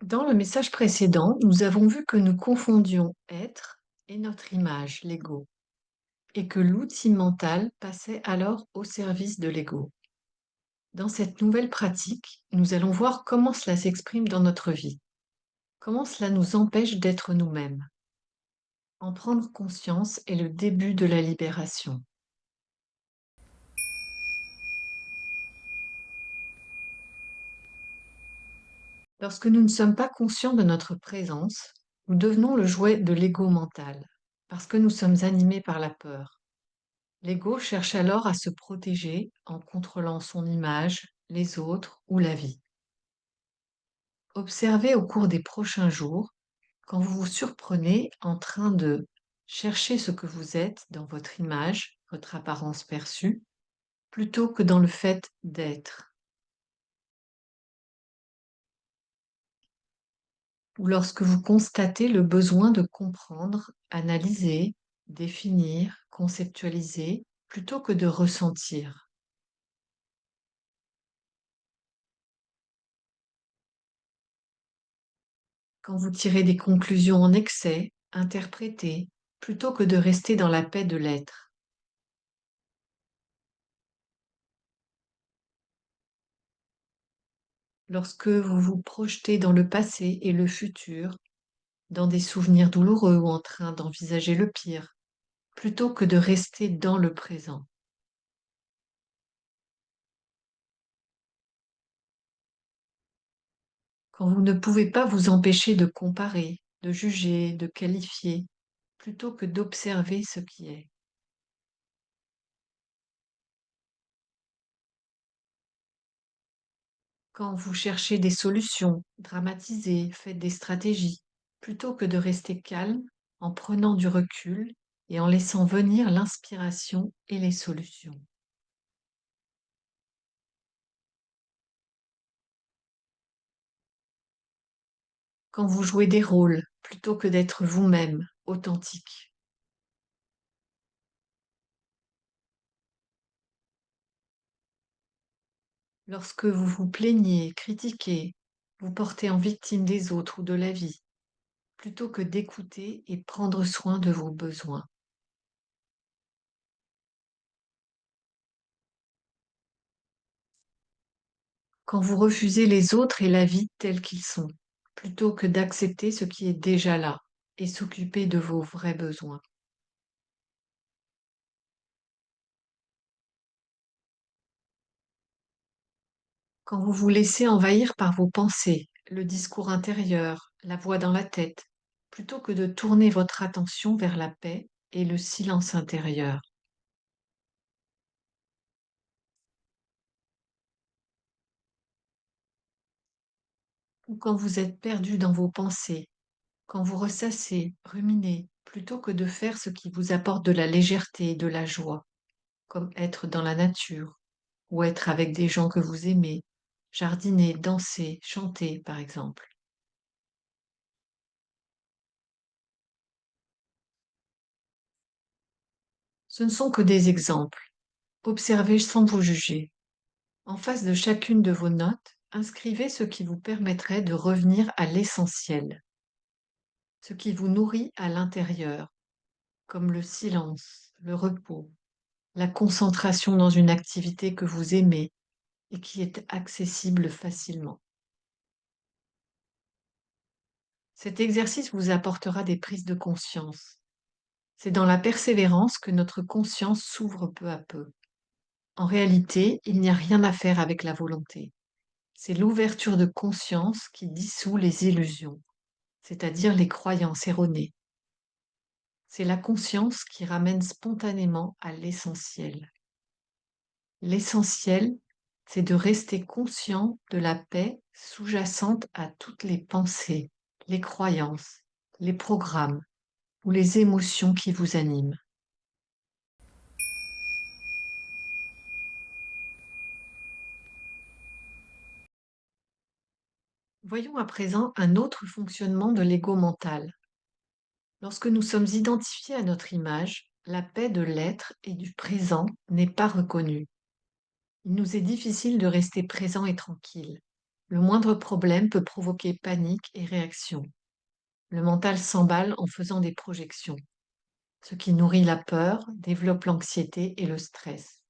Dans le message précédent, nous avons vu que nous confondions être et notre image, l'ego, et que l'outil mental passait alors au service de l'ego. Dans cette nouvelle pratique, nous allons voir comment cela s'exprime dans notre vie, comment cela nous empêche d'être nous-mêmes. En prendre conscience est le début de la libération. Lorsque nous ne sommes pas conscients de notre présence, nous devenons le jouet de l'ego mental, parce que nous sommes animés par la peur. L'ego cherche alors à se protéger en contrôlant son image, les autres ou la vie. Observez au cours des prochains jours quand vous vous surprenez en train de chercher ce que vous êtes dans votre image, votre apparence perçue, plutôt que dans le fait d'être. Ou lorsque vous constatez le besoin de comprendre, analyser, définir, conceptualiser, plutôt que de ressentir. Quand vous tirez des conclusions en excès, interprétez, plutôt que de rester dans la paix de l'être. Lorsque vous vous projetez dans le passé et le futur, dans des souvenirs douloureux ou en train d'envisager le pire, plutôt que de rester dans le présent. Quand vous ne pouvez pas vous empêcher de comparer, de juger, de qualifier, plutôt que d'observer ce qui est. Quand vous cherchez des solutions, dramatisez, faites des stratégies, plutôt que de rester calme en prenant du recul et en laissant venir l'inspiration et les solutions. Quand vous jouez des rôles, plutôt que d'être vous-même, authentique. Lorsque vous vous plaignez, critiquez, vous portez en victime des autres ou de la vie, plutôt que d'écouter et prendre soin de vos besoins. Quand vous refusez les autres et la vie tels qu'ils sont, plutôt que d'accepter ce qui est déjà là et s'occuper de vos vrais besoins. Quand vous vous laissez envahir par vos pensées, le discours intérieur, la voix dans la tête, plutôt que de tourner votre attention vers la paix et le silence intérieur. Ou quand vous êtes perdu dans vos pensées, quand vous ressassez, ruminez, plutôt que de faire ce qui vous apporte de la légèreté et de la joie, comme être dans la nature ou être avec des gens que vous aimez, jardiner, danser, chanter par exemple. Ce ne sont que des exemples. Observez sans vous juger. En face de chacune de vos notes, inscrivez ce qui vous permettrait de revenir à l'essentiel, ce qui vous nourrit à l'intérieur, comme le silence, le repos, la concentration dans une activité que vous aimez et qui est accessible facilement. Cet exercice vous apportera des prises de conscience. C'est dans la persévérance que notre conscience s'ouvre peu à peu. En réalité, il n'y a rien à faire avec la volonté. C'est l'ouverture de conscience qui dissout les illusions, c'est-à-dire les croyances erronées. C'est la conscience qui ramène spontanément à l'essentiel. L'essentiel, c'est de rester conscient de la paix sous-jacente à toutes les pensées, les croyances, les programmes ou les émotions qui vous animent. Voyons à présent un autre fonctionnement de l'ego mental. Lorsque nous sommes identifiés à notre image, la paix de l'être et du présent n'est pas reconnue. Il nous est difficile de rester présent et tranquille. Le moindre problème peut provoquer panique et réaction. Le mental s'emballe en faisant des projections. Ce qui nourrit la peur développe l'anxiété et le stress.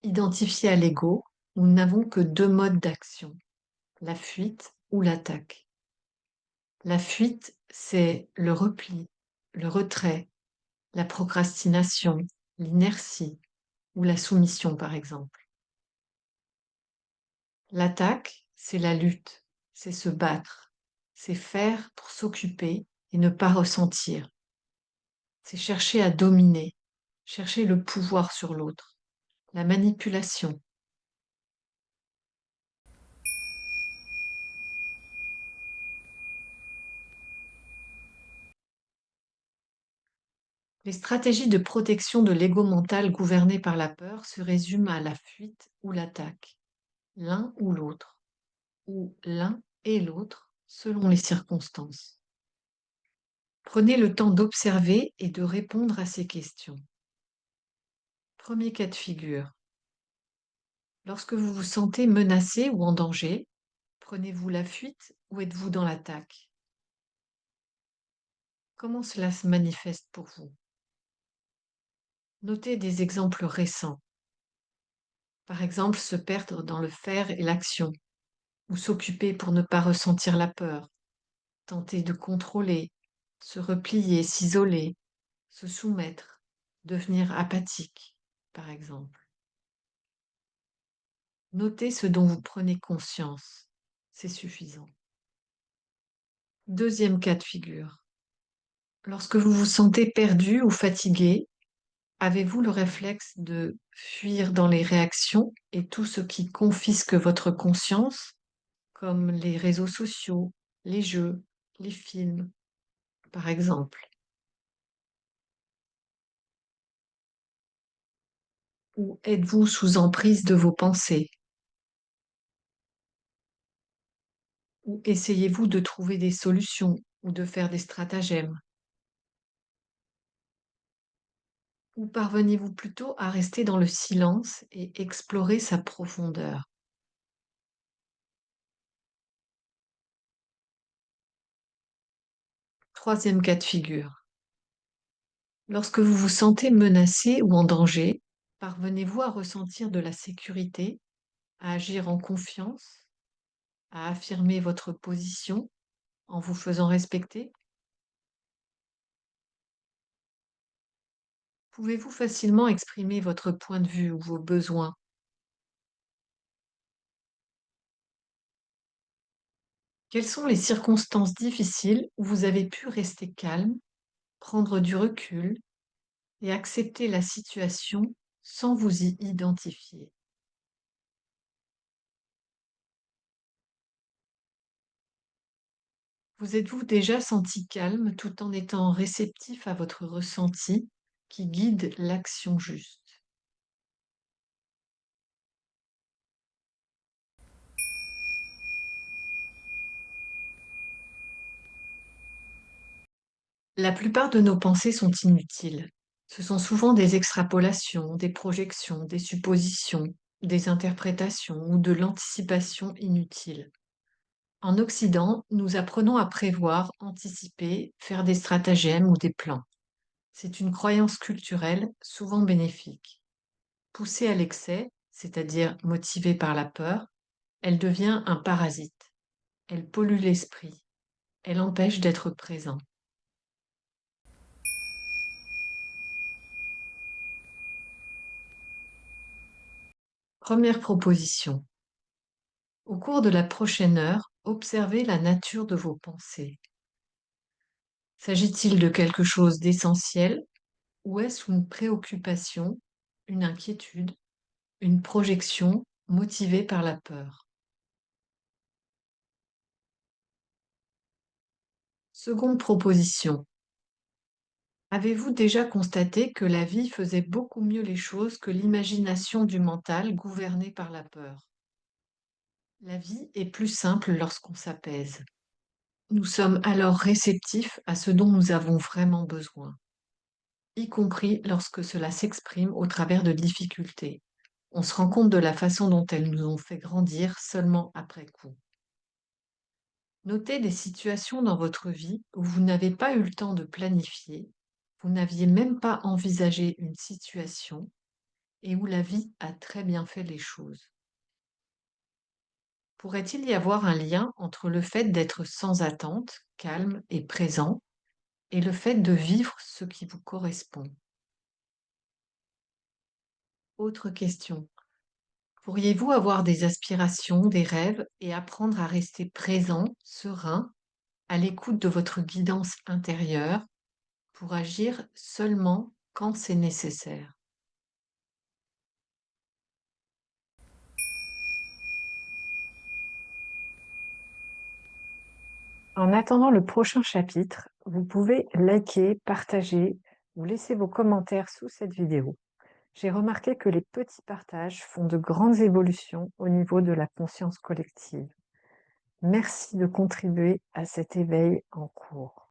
Identifié à l'ego, nous n'avons que deux modes d'action, la fuite ou l'attaque. La fuite, c'est le repli, le retrait, la procrastination, l'inertie ou la soumission par exemple. L'attaque, c'est la lutte, c'est se battre, c'est faire pour s'occuper et ne pas ressentir. C'est chercher à dominer, chercher le pouvoir sur l'autre, la manipulation. Les stratégies de protection de l'ego mental gouverné par la peur se résument à la fuite ou l'attaque, l'un ou l'autre, ou l'un et l'autre selon les circonstances. Prenez le temps d'observer et de répondre à ces questions. Premier cas de figure. Lorsque vous vous sentez menacé ou en danger, prenez-vous la fuite ou êtes-vous dans l'attaque? Comment cela se manifeste pour vous? Notez des exemples récents. Par exemple, se perdre dans le faire et l'action, ou s'occuper pour ne pas ressentir la peur, tenter de contrôler, se replier, s'isoler, se soumettre, devenir apathique, par exemple. Notez ce dont vous prenez conscience. C'est suffisant. Deuxième cas de figure. Lorsque vous vous sentez perdu ou fatigué, avez-vous le réflexe de fuir dans les réactions et tout ce qui confisque votre conscience, comme les réseaux sociaux, les jeux, les films, par exemple? Ou êtes-vous sous emprise de vos pensées? Ou essayez-vous de trouver des solutions ou de faire des stratagèmes? Ou parvenez-vous plutôt à rester dans le silence et explorer sa profondeur? Troisième cas de figure. Lorsque vous vous sentez menacé ou en danger, parvenez-vous à ressentir de la sécurité, à agir en confiance, à affirmer votre position en vous faisant respecter? Pouvez-vous facilement exprimer votre point de vue ou vos besoins? Quelles sont les circonstances difficiles où vous avez pu rester calme, prendre du recul et accepter la situation sans vous y identifier? Vous êtes-vous déjà senti calme tout en étant réceptif à votre ressenti qui guide l'action juste? La plupart de nos pensées sont inutiles. Ce sont souvent des extrapolations, des projections, des suppositions, des interprétations ou de l'anticipation inutile. En Occident, nous apprenons à prévoir, anticiper, faire des stratagèmes ou des plans. C'est une croyance culturelle souvent bénéfique. Poussée à l'excès, c'est-à-dire motivée par la peur, elle devient un parasite. Elle pollue l'esprit. Elle empêche d'être présent. Première proposition. Au cours de la prochaine heure, observez la nature de vos pensées. S'agit-il de quelque chose d'essentiel ou est-ce une préoccupation, une inquiétude, une projection motivée par la peur? Seconde proposition. Avez-vous déjà constaté que la vie faisait beaucoup mieux les choses que l'imagination du mental gouverné par la peur? La vie est plus simple lorsqu'on s'apaise. Nous sommes alors réceptifs à ce dont nous avons vraiment besoin, y compris lorsque cela s'exprime au travers de difficultés. On se rend compte de la façon dont elles nous ont fait grandir seulement après coup. Notez des situations dans votre vie où vous n'avez pas eu le temps de planifier, vous n'aviez même pas envisagé une situation et où la vie a très bien fait les choses. Pourrait-il y avoir un lien entre le fait d'être sans attente, calme et présent, et le fait de vivre ce qui vous correspond? Autre question. Pourriez-vous avoir des aspirations, des rêves et apprendre à rester présent, serein, à l'écoute de votre guidance intérieure pour agir seulement quand c'est nécessaire? En attendant le prochain chapitre, vous pouvez liker, partager ou laisser vos commentaires sous cette vidéo. J'ai remarqué que les petits partages font de grandes évolutions au niveau de la conscience collective. Merci de contribuer à cet éveil en cours.